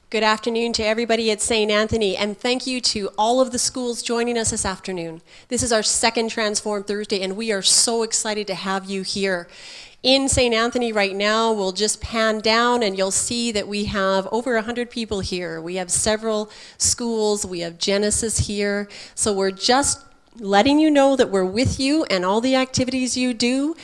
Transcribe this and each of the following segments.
Good afternoon to everybody at St. Anthony, and thank you to all of the schools joining us this afternoon. This is our second Transform Thursday, and we are so excited to have you here. In St. Anthony right now, we'll just pan down and you'll see that we have over 100 people here. We have several schools, we have Genesis here, so we're just letting you know that we're with you, and all the activities you do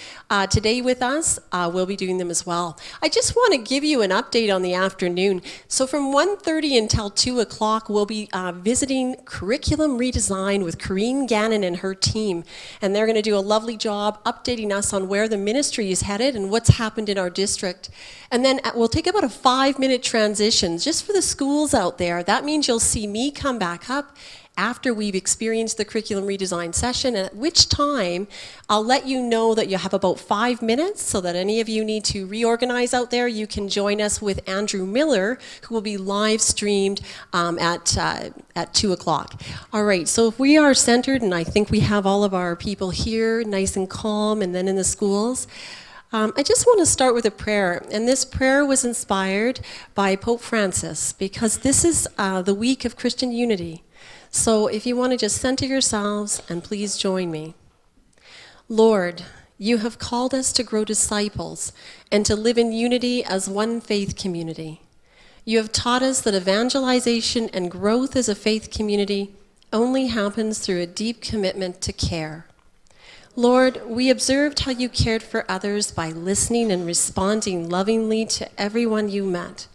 today with us, we'll be doing them as well. I just want to give you an update on the afternoon. So from 1:30 until 2 o'clock, we'll be visiting Curriculum Redesign with Corrine Gannon and her team. And they're going to do a lovely job updating us on where the ministry is headed and what's happened in our district. And then we'll take about a 5-minute transition just for the schools out there. That means you'll see me come back up after we've experienced the curriculum redesign session, at which time I'll let you know that you have about 5 minutes so that any of you need to reorganize out there, you can join us with Andrew Miller, who will be live streamed at 2 o'clock. All right, so if we are centered, and I think we have all of our people here nice and calm, and then in the schools, I just want to start with a prayer, and this prayer was inspired by Pope Francis, because this is the week of Christian unity. So if you want to just center yourselves, and please join me. Lord, you have called us to grow disciples and to live in unity as one faith community. You have taught us that evangelization and growth as a faith community only happens through a deep commitment to care. Lord, we observed how you cared for others by listening and responding lovingly to everyone you met,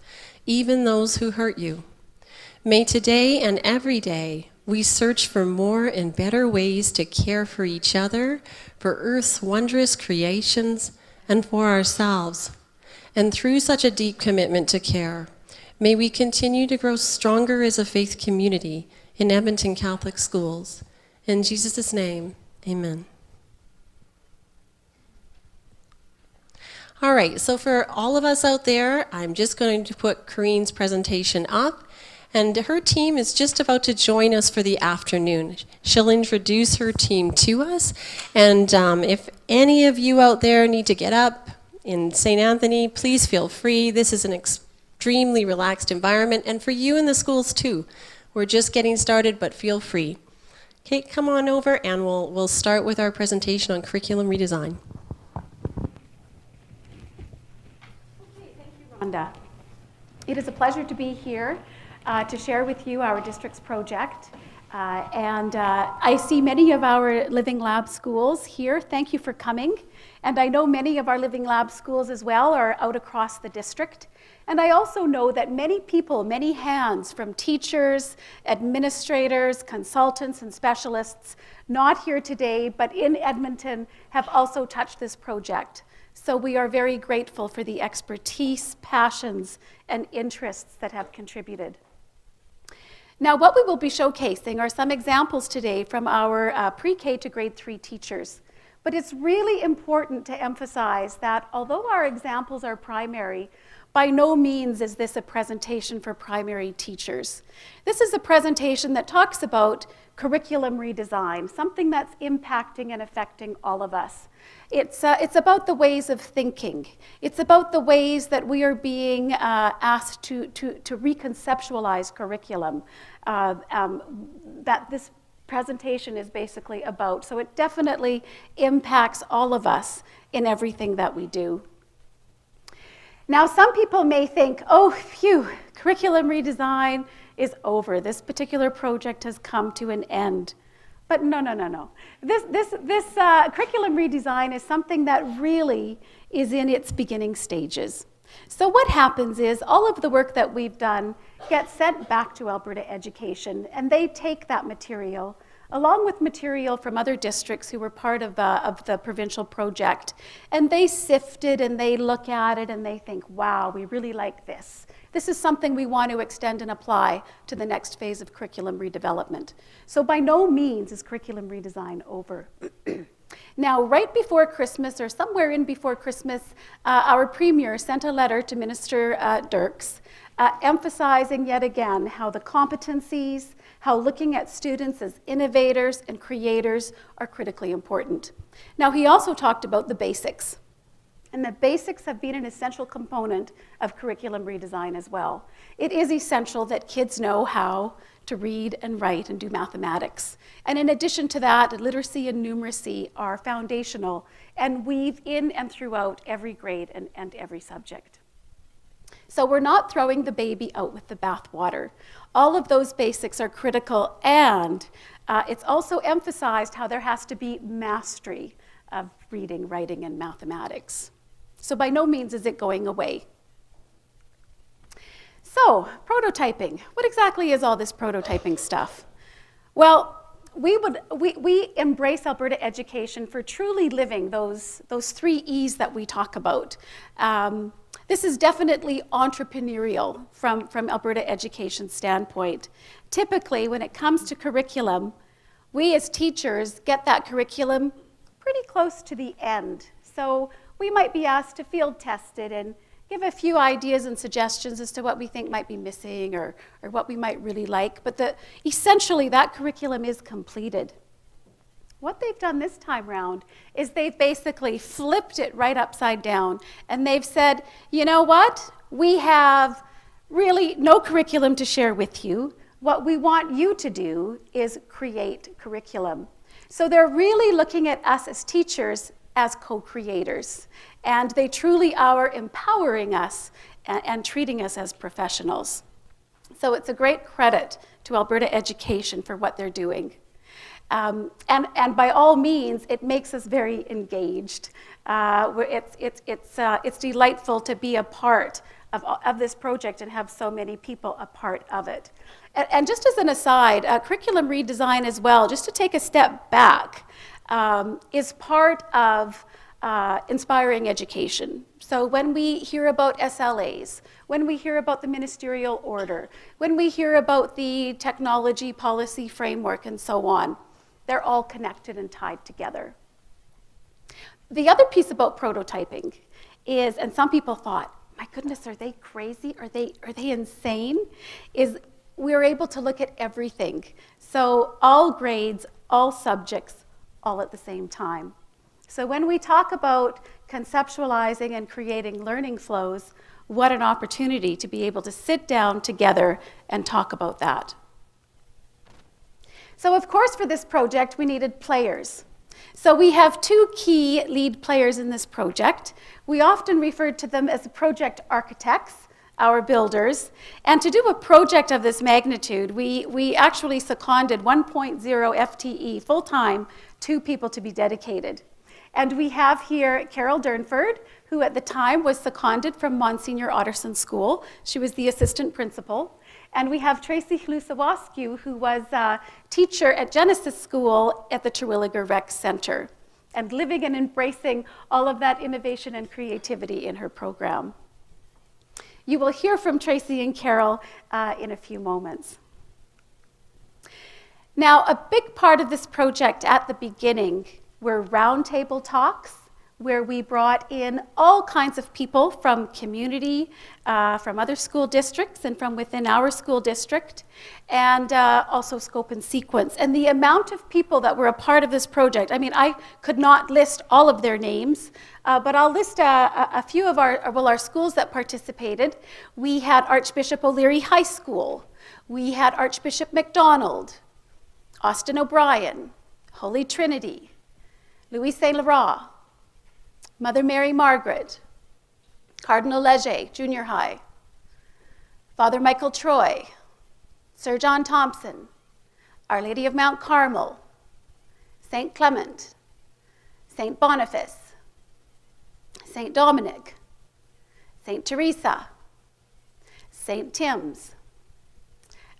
even those who hurt you. May today and every day we search for more and better ways to care for each other, for Earth's wondrous creations, and for ourselves. And through such a deep commitment to care, may we continue to grow stronger as a faith community in Edmonton Catholic schools. In Jesus' name, amen. All right, so for all of us out there, I'm just going to put Corrine's presentation up. And her team is just about to join us for the afternoon. She'll introduce her team to us. And if any of you out there need to get up in St. Anthony, please feel free. This is an extremely relaxed environment. And for you in the schools too. We're just getting started, but feel free. Okay, come on over and we'll start with our presentation on curriculum redesign. Okay, thank you, Rhonda. It is a pleasure to be here. To share with you our district's project. I see many of our Living Lab schools here. Thank you for coming. And I know many of our Living Lab schools as well are out across the district. And I also know that many people, many hands from teachers, administrators, consultants, and specialists, not here today, but in Edmonton, have also touched this project. So we are very grateful for the expertise, passions, and interests that have contributed. Now, what we will be showcasing are some examples today from our pre-K to grade 3 teachers. But it's really important to emphasize that although our examples are primary, by no means is this a presentation for primary teachers. This is a presentation that talks about curriculum redesign, something that's impacting and affecting all of us. It's about the ways of thinking. It's about the ways that we are being asked to reconceptualize curriculum that this presentation is basically about. So it definitely impacts all of us in everything that we do. Now, some people may think, oh, phew, curriculum redesign is over. This particular project has come to an end. But no. This curriculum redesign is something that really is in its beginning stages. So what happens is all of the work that we've done gets sent back to Alberta Education, and they take that material along with material from other districts who were part of the provincial project, and they sift it and they look at it and they think, wow, we really like this. This is something we want to extend and apply to the next phase of curriculum redevelopment. So by no means is curriculum redesign over. Now, right before Christmas, or somewhere in before Christmas, our Premier sent a letter to Minister Dirks emphasizing yet again how the competencies, how looking at students as innovators and creators are critically important. Now, he also talked about the basics. And the basics have been an essential component of curriculum redesign as well. It is essential that kids know how to read and write and do mathematics. And in addition to that, literacy and numeracy are foundational and weave in and throughout every grade and every subject. So we're not throwing the baby out with the bathwater. All of those basics are critical, and it's also emphasized how there has to be mastery of reading, writing, and mathematics. So by no means is it going away. So, prototyping. What exactly is all this prototyping stuff? Well, we embrace Alberta education for truly living those 3 E's that we talk about. This is definitely entrepreneurial from Alberta education standpoint. Typically, when it comes to curriculum, we as teachers get that curriculum pretty close to the end. So we might be asked to field test it and give a few ideas and suggestions as to what we think might be missing or what we might really like. But essentially, that curriculum is completed. What they've done this time round is they've basically flipped it right upside down, and they've said, you know what? We have really no curriculum to share with you. What we want you to do is create curriculum. So they're really looking at us as teachers as co-creators, and they truly are empowering us and treating us as professionals. So it's a great credit to Alberta education for what they're doing. And by all means, it makes us very engaged. It's delightful to be a part of this project and have so many people a part of it. And just as an aside, curriculum redesign as well, just to take a step back, is part of inspiring education. So when we hear about SLAs, when we hear about the ministerial order, when we hear about the technology policy framework and so on, they're all connected and tied together. The other piece about prototyping is, and some people thought, my goodness, are they crazy? Are they insane? Is we're able to look at everything. So all grades, all subjects, all at the same time. So when we talk about conceptualizing and creating learning flows, what an opportunity to be able to sit down together and talk about that. So of course for this project we needed players. So we have 2 key lead players in this project. We often refer to them as project architects, our builders. And to do a project of this magnitude, we actually seconded 1.0 FTE full-time, 2 people to be dedicated. And we have here Carol Durnford, who at the time was seconded from Monsignor Otterson School. She was the assistant principal. And we have Tracy Hlusawascu, who was a teacher at Genesis School at the Terwilliger Rec Center, and living and embracing all of that innovation and creativity in her program. You will hear from Tracy and Carol in a few moments. Now, a big part of this project at the beginning were roundtable talks, where we brought in all kinds of people from community, from other school districts, and from within our school district, and also scope and sequence. And the amount of people that were a part of this project, I mean, I could not list all of their names, but I'll list a few of our schools that participated. We had Archbishop O'Leary High School. We had Archbishop MacDonald, Austin O'Brien, Holy Trinity, Louis Saint Laurent, Mother Mary Margaret, Cardinal Leger Junior High, Father Michael Troy, Sir John Thompson, Our Lady of Mount Carmel, St. Clement, St. Boniface, St. Dominic, St. Teresa, St. Tim's.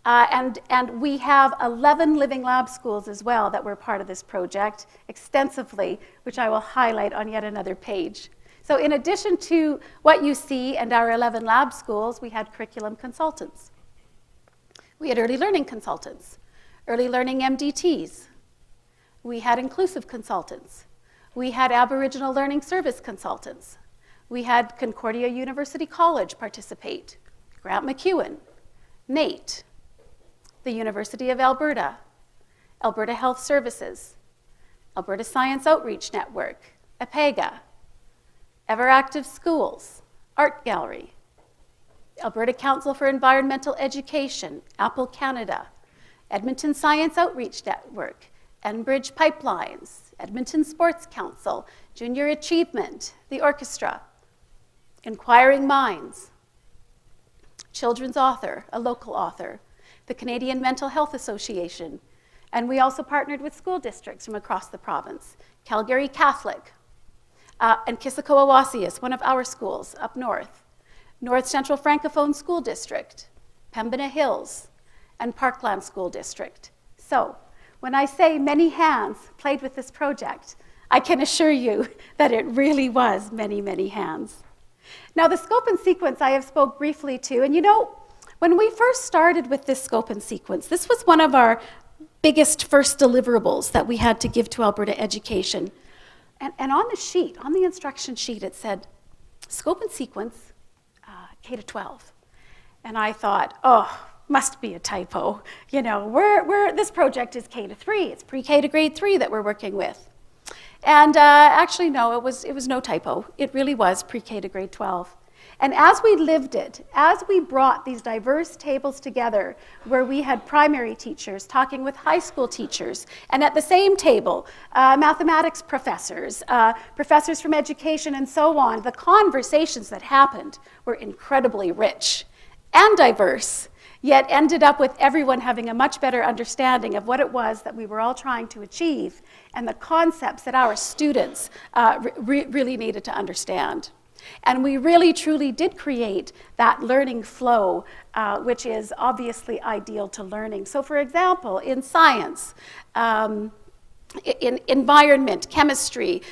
And we have 11 Living Lab schools as well that were part of this project extensively, which I will highlight on yet another page. So in addition to what you see and our 11 lab schools, we had curriculum consultants. We had early learning consultants, early learning MDTs. We had inclusive consultants. We had Aboriginal Learning Service consultants. We had Concordia University College participate, Grant MacEwan, NATE, the University of Alberta, Alberta Health Services, Alberta Science Outreach Network, APEGA, Ever Active Schools, Art Gallery, Alberta Council for Environmental Education, Apple Canada, Edmonton Science Outreach Network, Enbridge Pipelines, Edmonton Sports Council, Junior Achievement, the Orchestra, Inquiring Minds, Children's Author, a local author, the Canadian Mental Health Association, and we also partnered with school districts from across the province, Calgary Catholic, and Kissakoawasias, one of our schools up north, North Central Francophone School District, Pembina Hills, and Parkland School District. So, when I say many hands played with this project, I can assure you that it really was many, many hands. Now, the scope and sequence I have spoke briefly to, and you know, when we first started with this scope and sequence, this was one of our biggest first deliverables that we had to give to Alberta Education. And on the sheet, on the instruction sheet, it said, scope and sequence, K-12. And I thought, oh, must be a typo. You know, this project is K-3. It's pre-K to grade 3 that we're working with. And actually, no, it was no typo. It really was pre-K to grade 12. And as we lived it, as we brought these diverse tables together, where we had primary teachers talking with high school teachers, and at the same table, mathematics professors, professors from education, and so on, the conversations that happened were incredibly rich and diverse, yet ended up with everyone having a much better understanding of what it was that we were all trying to achieve and the concepts that our students really needed to understand. And we really, truly did create that learning flow, which is obviously ideal to learning. So for example, in science, in environment, chemistry,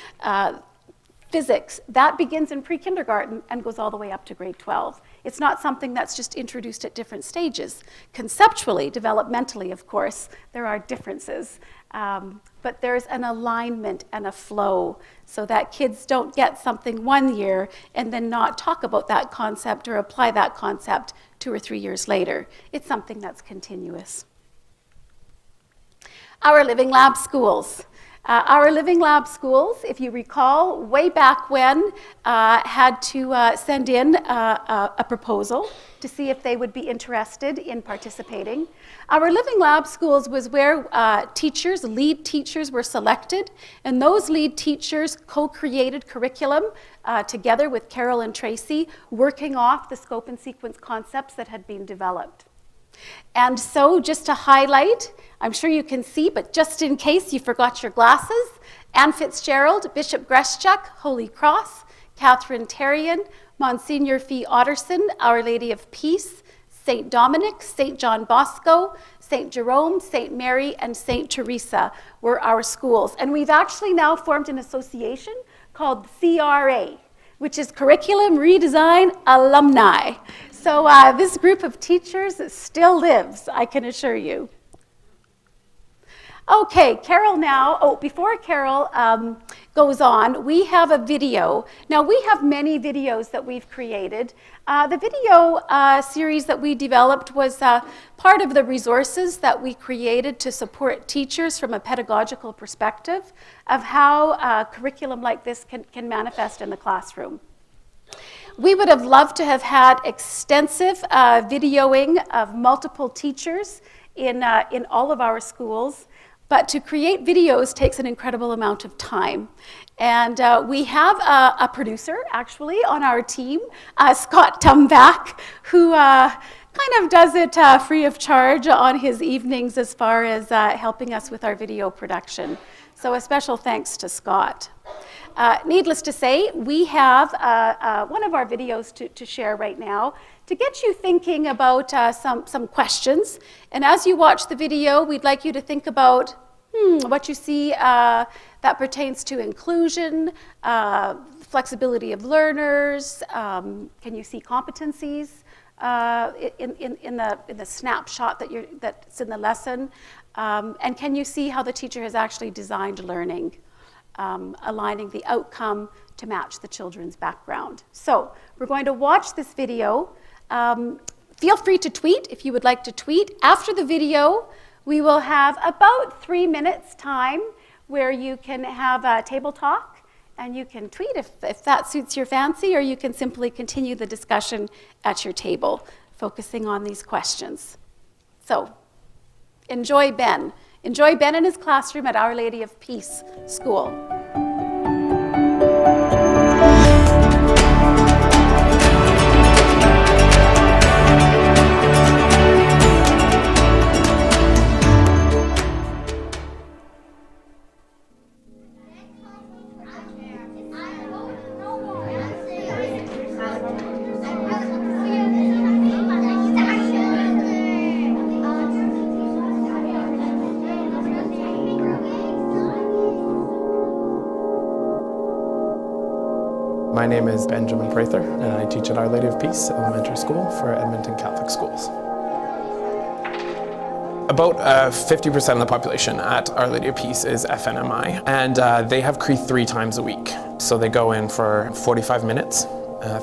physics, that begins in pre-kindergarten and goes all the way up to grade 12. It's not something that's just introduced at different stages. Conceptually, developmentally, of course, there are differences. But there's an alignment and a flow so that kids don't get something one year and then not talk about that concept or apply that concept 2 or 3 years later. It's something that's continuous. Our Living Lab schools. Our Living Lab schools, if you recall, way back when, had to send in a proposal to see if they would be interested in participating. Our Living Lab schools was where lead teachers were selected, and those lead teachers co-created curriculum together with Carol and Tracy, working off the scope and sequence concepts that had been developed. And so just to highlight, I'm sure you can see, but just in case you forgot your glasses, Anne Fitzgerald, Bishop Greschuk, Holy Cross, Catherine Terrian, Monsignor Fee Otterson, Our Lady of Peace, St. Dominic, St. John Bosco, St. Jerome, St. Mary, and St. Teresa were our schools. And we've actually now formed an association called CRA, which is Curriculum Redesign Alumni. So this group of teachers still lives, I can assure you. Okay, Carol now. Oh, before Carol goes on, we have a video. Now, we have many videos that we've created. The video series that we developed was part of the resources that we created to support teachers from a pedagogical perspective of how curriculum like this can manifest in the classroom. We would have loved to have had extensive videoing of multiple teachers in all of our schools, but to create videos takes an incredible amount of time. And we have a producer, actually, on our team, Scott Tumback, who kind of does it free of charge on his evenings as far as helping us with our video production. So a special thanks to Scott. Needless to say, we have one of our videos to share right now to get you thinking about some questions. And as you watch the video, we'd like you to think about what you see that pertains to inclusion, flexibility of learners. Can you see competencies in the snapshot that's in the lesson? And can you see how the teacher has actually designed learning? Aligning the outcome to match the children's background. So we're going to watch this video. Feel free to tweet if you would like to tweet. After the video, we will have about 3 minutes time where you can have a table talk And you can tweet if that suits your fancy, or you can simply continue the discussion at your table, focusing on these questions. So, enjoy Ben. Enjoy Ben in his classroom at Our Lady of Peace School. My name is Benjamin Prather, and I teach at Our Lady of Peace Elementary School for Edmonton Catholic Schools. About 50% of the population at Our Lady of Peace is FNMI, and they have Cree 3 times a week. So they go in for 45 minutes,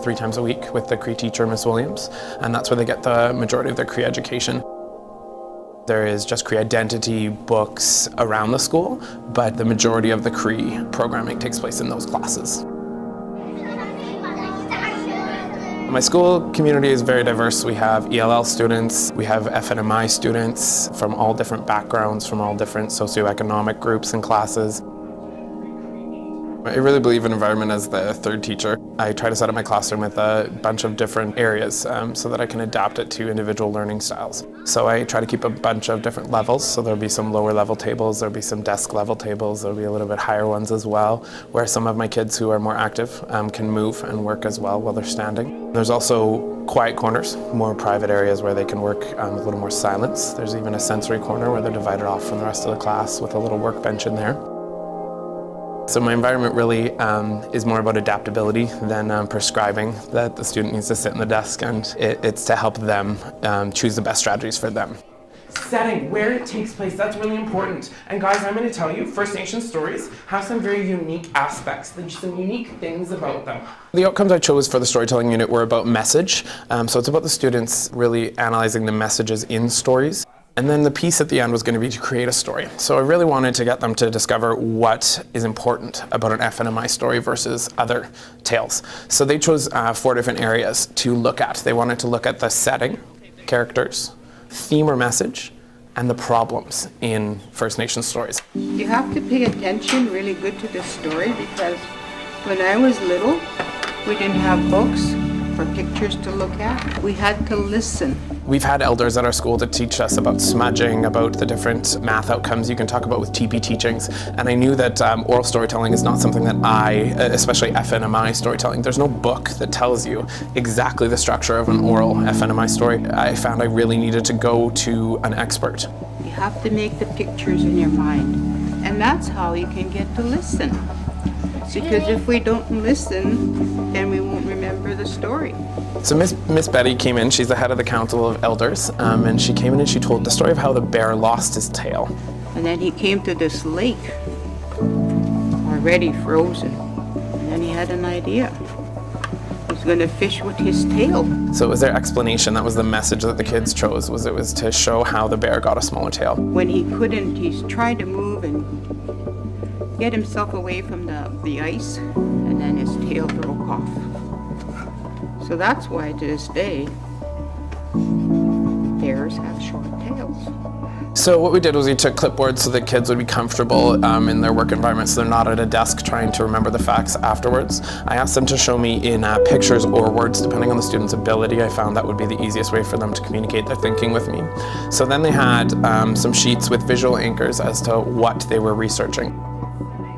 3 times a week with the Cree teacher, Miss Williams, and that's where they get the majority of their Cree education. There is just Cree identity books around the school, but the majority of the Cree programming takes place in those classes. My school community is very diverse. We have ELL students, we have FNMI students from all different backgrounds, from all different socioeconomic groups and classes. I really believe in environment as the third teacher. I try to set up my classroom with a bunch of different areas so that I can adapt it to individual learning styles. So I try to keep a bunch of different levels, so there'll be some lower level tables, there'll be some desk level tables, there'll be a little bit higher ones as well, where some of my kids who are more active can move and work as well while they're standing. There's also quiet corners, more private areas where they can work with a little more silence. There's even a sensory corner where they're divided off from the rest of the class with a little workbench in there. So my environment really is more about adaptability than prescribing that the student needs to sit in the desk, and it's to help them choose the best strategies for them. Setting, where it takes place, that's really important. And guys, I'm going to tell you, First Nations stories have some very unique aspects, there's some unique things about them. The outcomes I chose for the storytelling unit were about message, so it's about the students really analyzing the messages in stories. And then the piece at the end was going to be to create a story. So I really wanted to get them to discover what is important about an FNMI story versus other tales. So they chose 4 different areas to look at. They wanted to look at the setting, characters, theme or message, and the problems in First Nations stories. You have to pay attention really good to the story, because when I was little, we didn't have books or pictures to look at. We had to listen. We've had elders at our school to teach us about smudging, about the different math outcomes you can talk about with TP teachings, and I knew that oral storytelling is not something that especially FNMI storytelling, there's no book that tells you exactly the structure of an oral FNMI story. I found I really needed to go to an expert. You have to make the pictures in your mind, and that's how you can get to listen. Because if we don't listen, then we won't remember the story. So Miss Betty came in, she's the head of the Council of Elders, and she came in and she told the story of how the bear lost his tail. And then he came to this lake, already frozen, and then he had an idea. He was going to fish with his tail. So it was their explanation, that was the message that the kids chose, it was to show how the bear got a smaller tail. When he couldn't, he's tried to move and get himself away from the ice, and then his tail broke off. So that's why to this day, bears have short tails. So what we did was we took clipboards so that kids would be comfortable in their work environment, so they're not at a desk trying to remember the facts afterwards. I asked them to show me in pictures or words, depending on the student's ability. I found that would be the easiest way for them to communicate their thinking with me. So then they had some sheets with visual anchors as to what they were researching.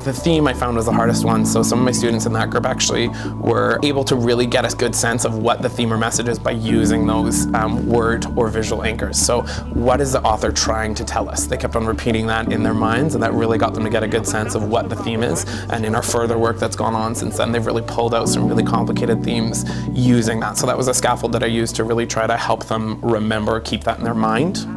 The theme I found was the hardest one, so some of my students in that group actually were able to really get a good sense of what the theme or message is by using those word or visual anchors. So what is the author trying to tell us? They kept on repeating that in their minds, and that really got them to get a good sense of what the theme is. And in our further work that's gone on since then, they've really pulled out some really complicated themes using that. So that was a scaffold that I used to really try to help them remember, keep that in their mind.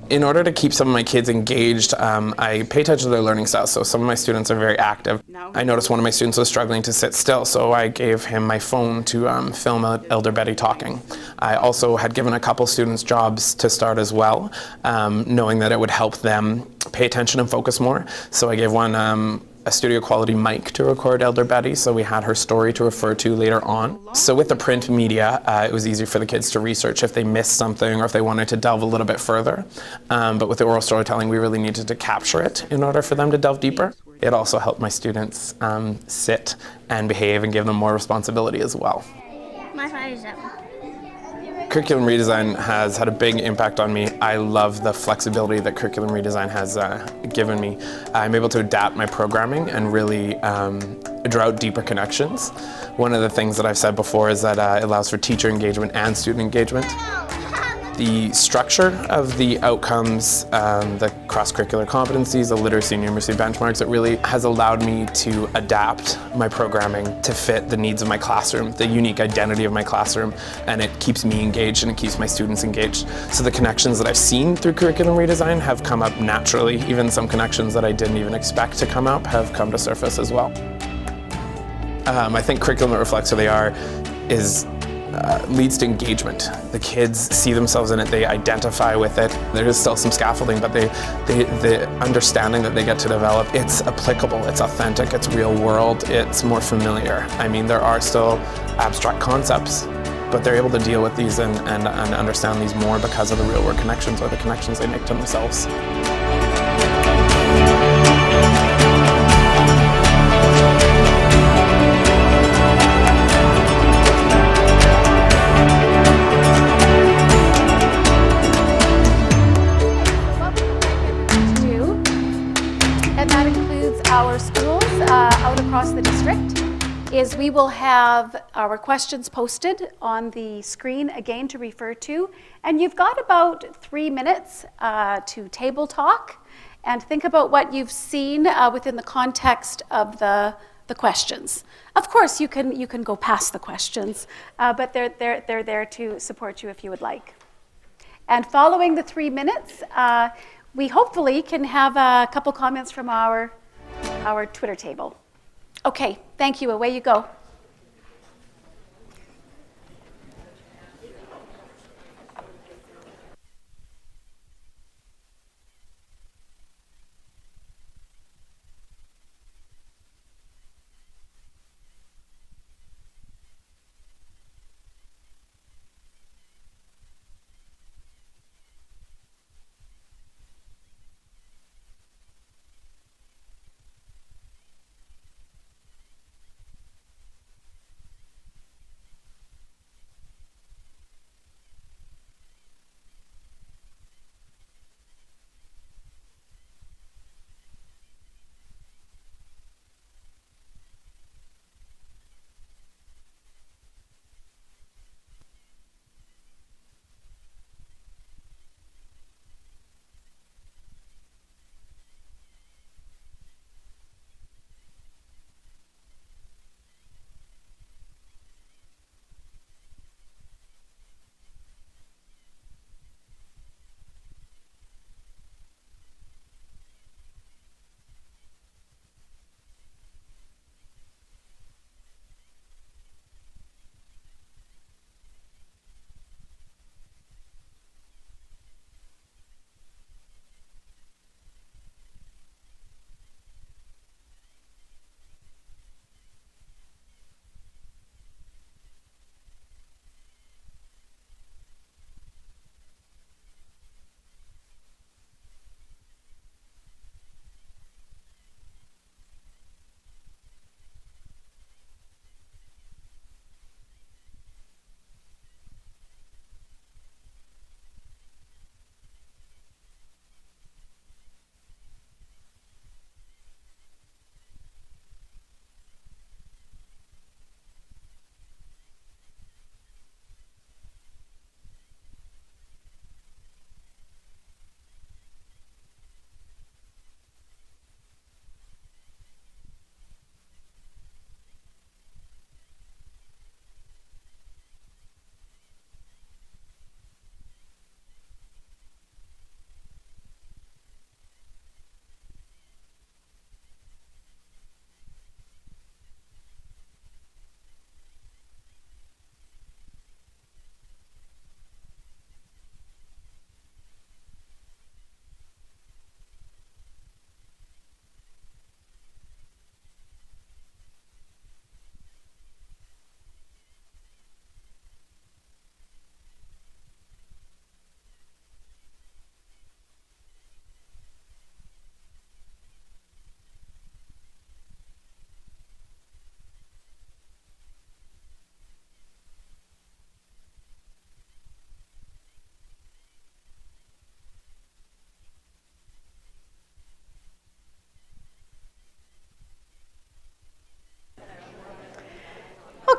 In order to keep some of my kids engaged, I pay attention to their learning styles. So some of my students are very active. I noticed one of my students was struggling to sit still, so I gave him my phone to film Elder Betty talking. I also had given a couple students jobs to start as well, knowing that it would help them pay attention and focus more. So I gave one a studio quality mic to record Elder Betty, so we had her story to refer to later on. So with the print media, it was easy for the kids to research if they missed something or if they wanted to delve a little bit further. But with the oral storytelling, we really needed to capture it in order for them to delve deeper. It also helped my students sit and behave and give them more responsibility as well. My father is that one. Curriculum redesign has had a big impact on me. I love the flexibility that curriculum redesign has given me. I'm able to adapt my programming and really draw out deeper connections. One of the things that I've said before is that it allows for teacher engagement and student engagement. The structure of the outcomes, the cross-curricular competencies, the literacy and numeracy benchmarks, it really has allowed me to adapt my programming to fit the needs of my classroom, the unique identity of my classroom, and it keeps me engaged and it keeps my students engaged. So the connections that I've seen through curriculum redesign have come up naturally. Even some connections that I didn't even expect to come up have come to surface as well. I think curriculum that reflects who they are leads to engagement. The kids see themselves in it, they identify with it. There is still some scaffolding, but the understanding that they get to develop, it's applicable, it's authentic, it's real world, it's more familiar. I mean, there are still abstract concepts, but they're able to deal with these and understand these more because of the real world connections or the connections they make to themselves. Our schools out across the district is we will have our questions posted on the screen again to refer to, and you've got about 3 minutes to table talk and think about what you've seen within the context of the questions. Of course, you can go past the questions, but they're there to support you if you would like. And following the 3 minutes, we hopefully can have a couple comments from our Twitter table. Okay, thank you. Away you go.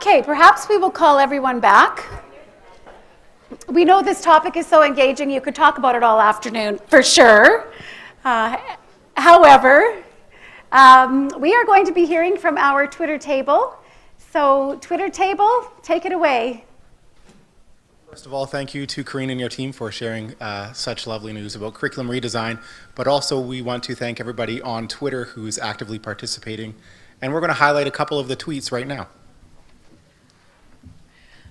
Okay, perhaps we will call everyone back. We know this topic is so engaging, you could talk about it all afternoon, for sure. However, we are going to be hearing from our Twitter table. So, Twitter table, take it away. First of all, thank you to Karine and your team for sharing such lovely news about curriculum redesign, but also we want to thank everybody on Twitter who's actively participating, and we're going to highlight a couple of the tweets right now.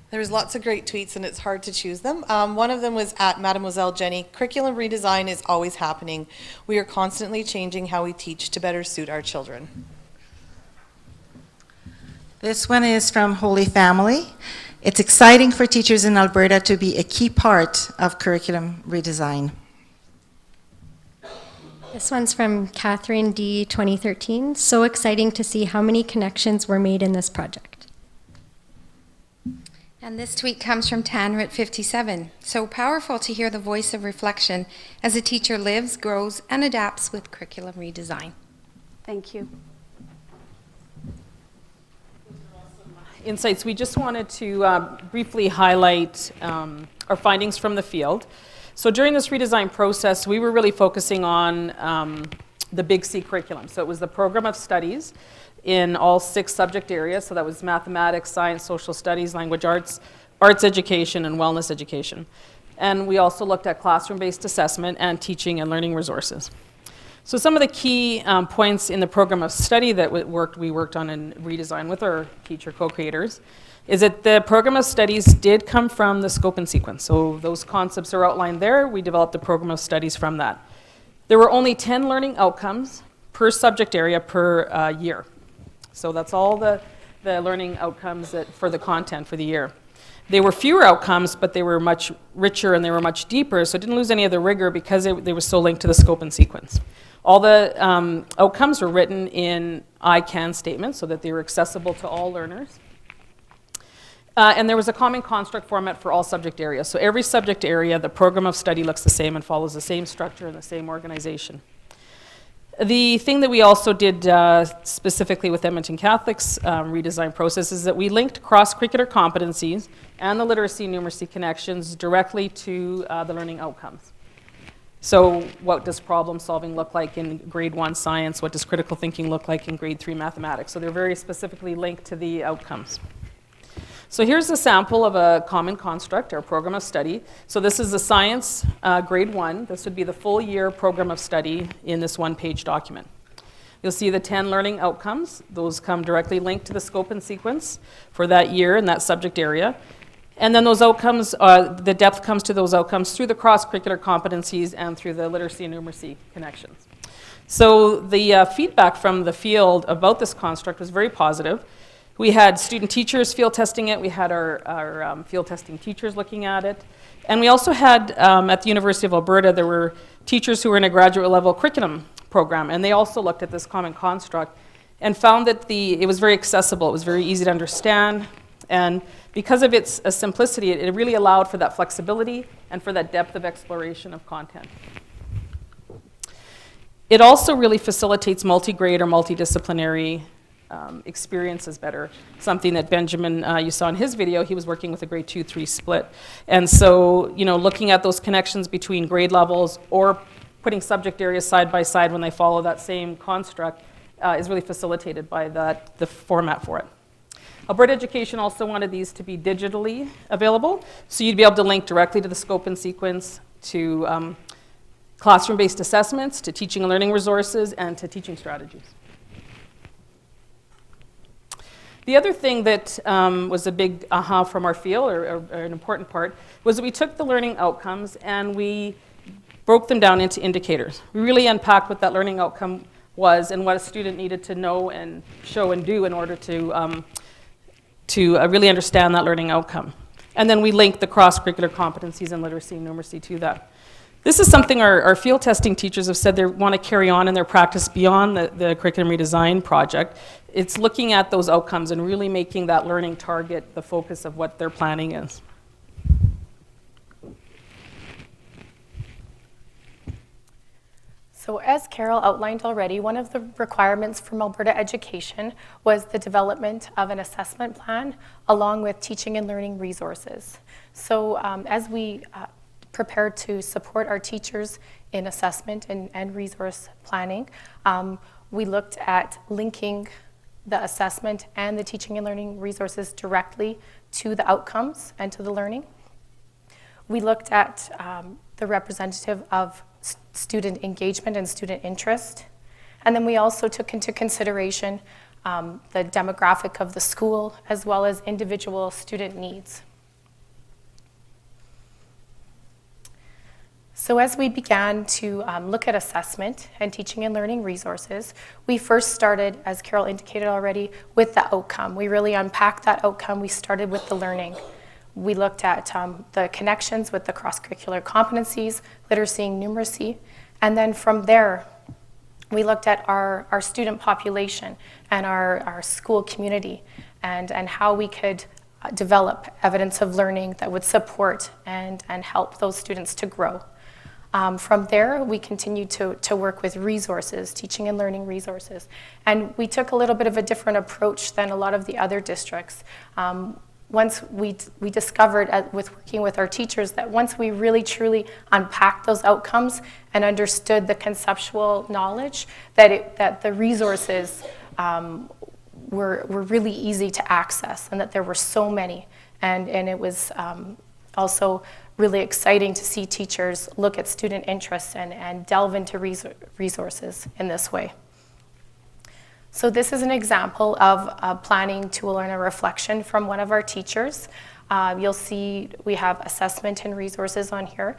There was lots of great tweets and it's hard to choose them. One of them was at Mademoiselle Jenny. Curriculum redesign is always happening. We are constantly changing how we teach to better suit our children. This one is from Holy Family. It's exciting for teachers in Alberta to be a key part of curriculum redesign. This one's from Catherine D. 2013. So exciting to see how many connections were made in this project. And this tweet comes from Tanner at 57. So powerful to hear the voice of reflection as a teacher lives, grows, and adapts with curriculum redesign. Thank you. Insights. We just wanted to briefly highlight our findings from the field. So during this redesign process, we were really focusing on the Big C curriculum. So it was the program of studies in all 6 subject areas. So that was mathematics, science, social studies, language arts, arts education, and wellness education. And we also looked at classroom-based assessment and teaching and learning resources. So some of the key points in the program of study that we worked on in redesign with our teacher co-creators is that the program of studies did come from the scope and sequence. So those concepts are outlined there. We developed the program of studies from that. There were only 10 learning outcomes per subject area per year. So that's all the learning outcomes for the content for the year. They were fewer outcomes, but they were much richer and they were much deeper, so it didn't lose any of the rigor because they were so linked to the scope and sequence. All the outcomes were written in I can statements so that they were accessible to all learners. And there was a common construct format for all subject areas. So every subject area, the program of study looks the same and follows the same structure and the same organization. The thing that we also did specifically with Edmonton Catholic's redesign process is that we linked cross-curricular competencies and the literacy numeracy connections directly to the learning outcomes. So what does problem solving look like in grade 1 science? What does critical thinking look like in grade 3 mathematics? So they're very specifically linked to the outcomes. So here's a sample of a common construct, our program of study. So this is the science grade 1. This would be the full year program of study in this one-page document. You'll see the 10 learning outcomes. Those come directly linked to the scope and sequence for that year in that subject area. And then those outcomes, the depth comes to those outcomes through the cross-curricular competencies and through the literacy and numeracy connections. So the feedback from the field about this construct was very positive. We had student teachers field testing it. We had our field testing teachers looking at it. And we also had, at the University of Alberta, there were teachers who were in a graduate level curriculum program, and they also looked at this common construct and found that it was very accessible. It was very easy to understand. And because of its simplicity, it really allowed for that flexibility and for that depth of exploration of content. It also really facilitates multi-grade or multidisciplinary experiences better. Something that Benjamin, you saw in his video, he was working with a grade 2-3 split. And so, looking at those connections between grade levels or putting subject areas side by side when they follow that same construct is really facilitated by the format for it. Alberta Education also wanted these to be digitally available, so you'd be able to link directly to the scope and sequence, to classroom-based assessments, to teaching and learning resources, and to teaching strategies. The other thing that was a big aha from our field, or an important part, was that we took the learning outcomes and we broke them down into indicators. We really unpacked what that learning outcome was and what a student needed to know and show and do in order to really understand that learning outcome. And then we linked the cross-curricular competencies and literacy and numeracy to that. This is something our field testing teachers have said they want to carry on in their practice beyond the curriculum redesign project. It's looking at those outcomes and really making that learning target the focus of what their planning is. So as Carol outlined already, one of the requirements from Alberta Education was the development of an assessment plan along with teaching and learning resources. So as we prepared to support our teachers in assessment and resource planning, we looked at linking the assessment and the teaching and learning resources directly to the outcomes and to the learning. We looked at the representative of student engagement and student interest. And then we also took into consideration the demographic of the school as well as individual student needs. So as we began to look at assessment and teaching and learning resources, we first started, as Carol indicated already, with the outcome. We really unpacked that outcome. We started with the learning. We looked at the connections with the cross-curricular competencies, literacy and numeracy, and then from there, we looked at our student population and our school community and how we could develop evidence of learning that would support and help those students to grow. From there, we continued to work with resources, teaching and learning resources. And we took a little bit of a different approach than a lot of the other districts. Once we discovered with working with our teachers that once we really truly unpacked those outcomes and understood the conceptual knowledge, that the resources were really easy to access and that there were so many. And it was also really exciting to see teachers look at student interests and delve into resources in this way. So this is an example of a planning tool and a reflection from one of our teachers. You'll see we have assessment and resources on here.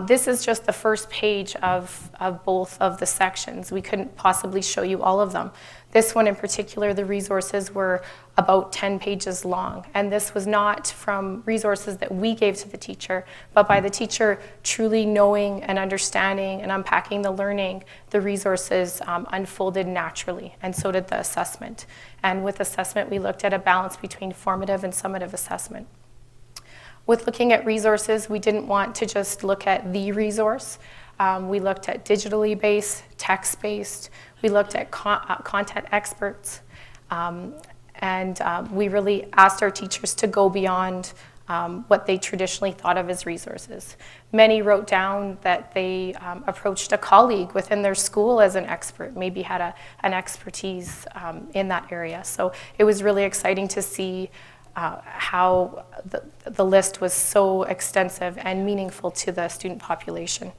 This is just the first page of both of the sections. We couldn't possibly show you all of them. This one in particular, the resources were about 10 pages long. And this was not from resources that we gave to the teacher, but by the teacher truly knowing and understanding and unpacking the learning, the resources unfolded naturally, and so did the assessment. And with assessment, we looked at a balance between formative and summative assessment. With looking at resources, we didn't want to just look at the resource. We looked at digitally based, text-based. We looked at content experts. And we really asked our teachers to go beyond what they traditionally thought of as resources. Many wrote down that they approached a colleague within their school as an expert, maybe had an expertise in that area. So it was really exciting to see how the list was so extensive and meaningful to the student population.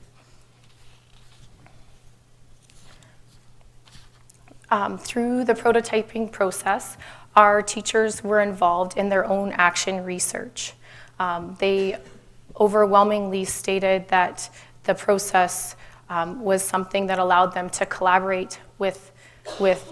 Through the prototyping process, our teachers were involved in their own action research. They overwhelmingly stated that the process was something that allowed them to collaborate with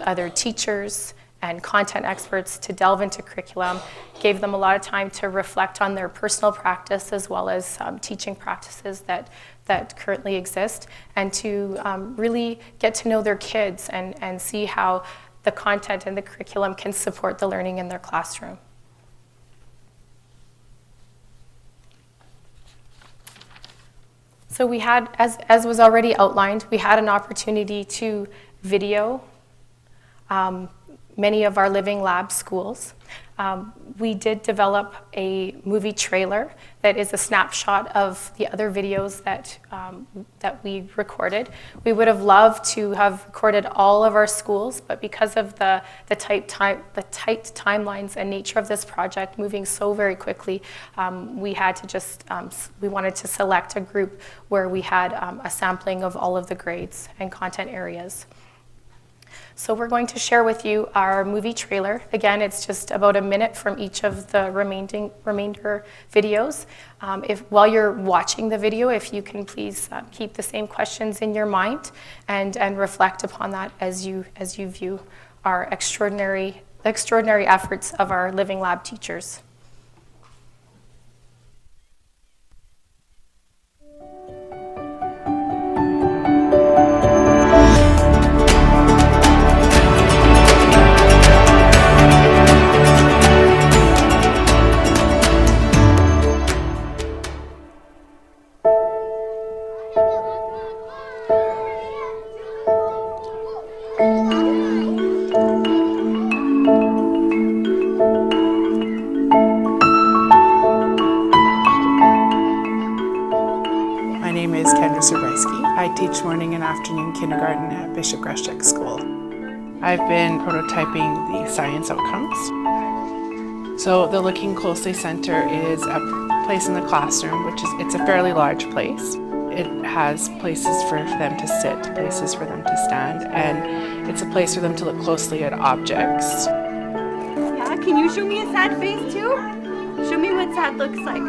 other teachers and content experts to delve into curriculum, gave them a lot of time to reflect on their personal practice as well as teaching practices that currently exist, and to really get to know their kids and see how the content and the curriculum can support the learning in their classroom. So we had, as was already outlined, we had an opportunity to video many of our Living Lab schools. We did develop a movie trailer that is a snapshot of the other videos that we recorded. We would have loved to have recorded all of our schools, but because of the tight timelines and nature of this project moving so very quickly, we had to just, we wanted to select a group where we had a sampling of all of the grades and content areas. So we're going to share with you our movie trailer. Again, it's just about a minute from each of the remainder videos. While you're watching the video, if you can please keep the same questions in your mind and reflect upon that as you view our extraordinary efforts of our Living Lab teachers. Ms. Zabriskie. I teach morning and afternoon kindergarten at Bishop Greshek School. I've been prototyping the science outcomes. So the Looking Closely Center is a place in the classroom, it's a fairly large place. It has places for them to sit, places for them to stand, and it's a place for them to look closely at objects. Yeah, can you show me a sad face too? Show me what sad looks like.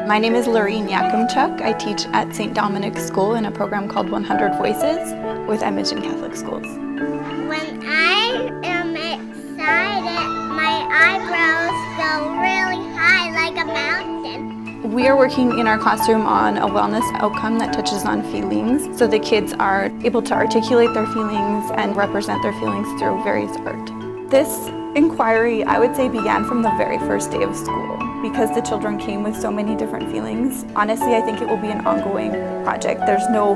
My name is Lorene Yakimchuk. I teach at St. Dominic's School in a program called 100 Voices with Edmonton Catholic Schools. When I am excited, my eyebrows go really high like a mountain. We are working in our classroom on a wellness outcome that touches on feelings, so the kids are able to articulate their feelings and represent their feelings through various art. This inquiry, I would say, began from the very first day of school because the children came with so many different feelings. Honestly, I think it will be an ongoing project. There's no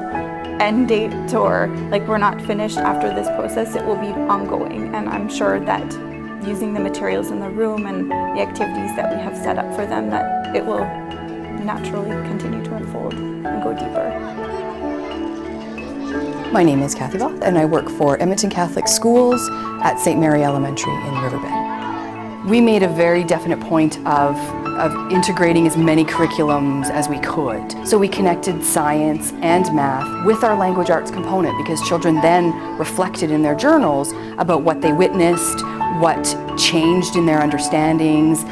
end date or we're not finished after this process. It will be ongoing, and I'm sure that using the materials in the room and the activities that we have set up for them, that it will naturally continue to unfold and go deeper. My name is Kathy Voth, and I work for Edmonton Catholic Schools at St. Mary Elementary in Riverbend. We made a very definite point of integrating as many curriculums as we could. So we connected science and math with our language arts component because children then reflected in their journals about what they witnessed, what changed in their understandings,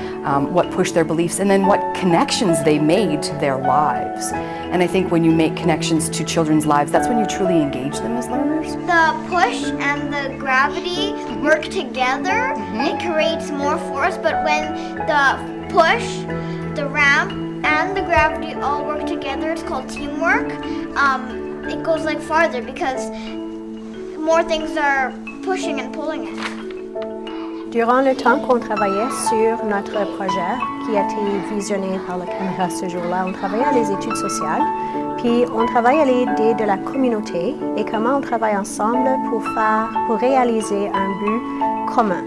what pushed their beliefs, and then what connections they made to their lives. And I think when you make connections to children's lives, that's when you truly engage them as learners. The push and the gravity work together. It creates more force, but when the push, the ramp, and the gravity all work together, it's called teamwork. It goes farther because more things are pushing and pulling it. Durant le temps qu'on travaillait sur notre projet, qui a été visionné par la caméra ce jour-là, on travaillait à les études sociales, puis on travaille à l'idée de la communauté et comment on travaille ensemble pour réaliser un but commun.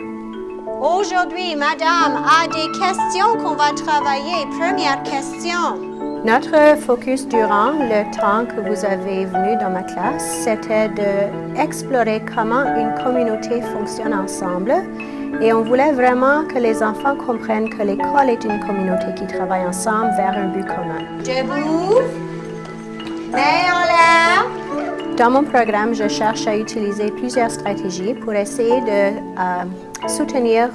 Aujourd'hui, madame a des questions qu'on va travailler. Première question. Notre focus durant le temps que vous avez venu dans ma classe, c'était d'explorer comment une communauté fonctionne ensemble. Et on voulait vraiment que les enfants comprennent que l'école est une communauté qui travaille ensemble vers un but commun. Debout. Main en l'air. Dans mon programme, je cherche à utiliser plusieurs stratégies pour essayer de soutenir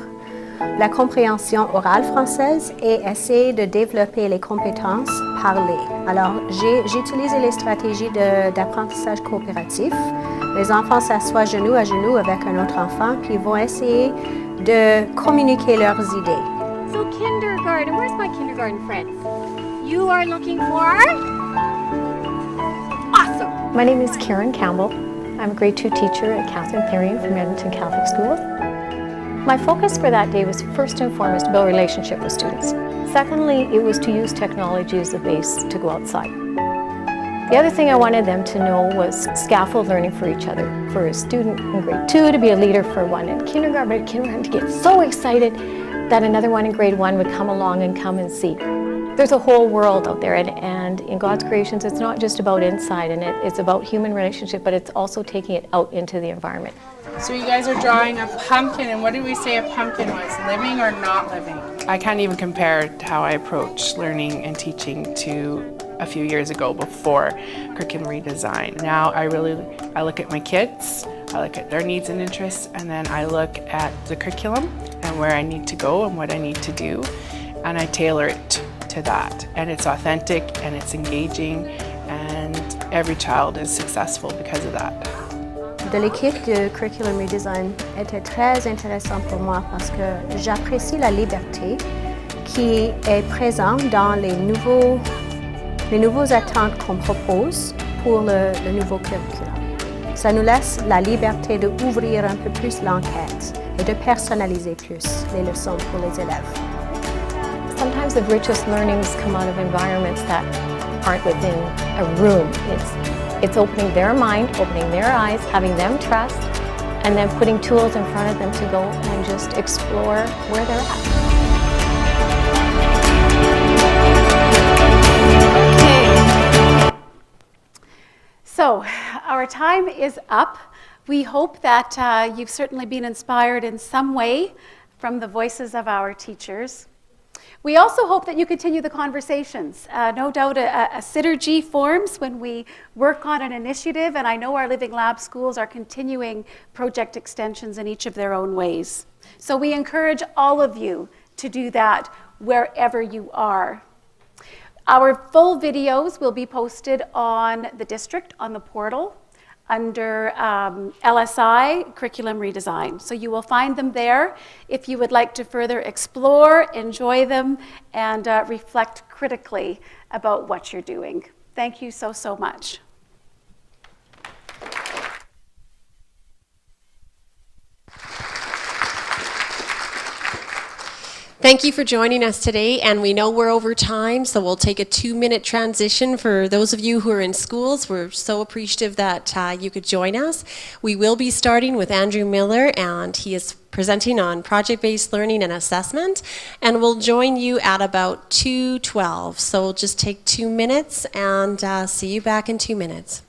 la compréhension orale française et essayer de développer les compétences parlées. Alors, j'ai utilisé les stratégies d'apprentissage coopératif. Les enfants s'assoient genou à genoux avec un autre enfant, puis ils vont essayer de communiquer leurs idées. So kindergarten, where's my kindergarten friends? You are looking for? Awesome. My name is Karen Campbell. I'm a grade 2 teacher at Catherine Therian from Edmonton Catholic Schools. My focus for that day was first and foremost to build a relationship with students. Secondly, it was to use technology as a base to go outside. The other thing I wanted them to know was scaffold learning for each other. For a student in grade 2 to be a leader for one in kindergarten to get so excited that another one in grade 1 would come along and come and see. There's a whole world out there, and in God's creations, it's not just about inside, and it's about human relationship, but it's also taking it out into the environment. So you guys are drawing a pumpkin, and what did we say a pumpkin was, living or not living? I can't even compare how I approach learning and teaching to a few years ago before curriculum redesign. Now I look at my kids, I look at their needs and interests, and then I look at the curriculum and where I need to go and what I need to do, and I tailor it to that. And it's authentic and it's engaging, and every child is successful because of that. De l'équipe de Curriculum Redesign était très intéressant pour moi parce que j'apprécie la liberté qui est présente dans les nouveaux attentes qu'on propose pour le nouveau curriculum. Ça nous laisse la liberté d'ouvrir un peu plus l'enquête et de personnaliser plus les leçons pour les élèves. Sometimes the richest learnings come out of environments that aren't within a room. It's opening their mind, opening their eyes, having them trust, and then putting tools in front of them to go and just explore where they're at. our time is up. We hope that you've certainly been inspired in some way from the voices of our teachers. We also hope that you continue the conversations. No doubt a synergy forms when we work on an initiative, and I know our Living Lab schools are continuing project extensions in each of their own ways. So we encourage all of you to do that wherever you are. Our full videos will be posted on the district, on the portal, under LSI Curriculum Redesign. So you will find them there if you would like to further explore, enjoy them, and reflect critically about what you're doing. Thank you so, so much. Thank you for joining us today, and we know we're over time, so we'll take a 2-minute transition for those of you who are in schools. We're so appreciative that you could join us. We will be starting with Andrew Miller, and he is presenting on project-based learning and assessment, and we'll join you at about 2:12. So we'll just take 2 minutes, and see you back in 2 minutes.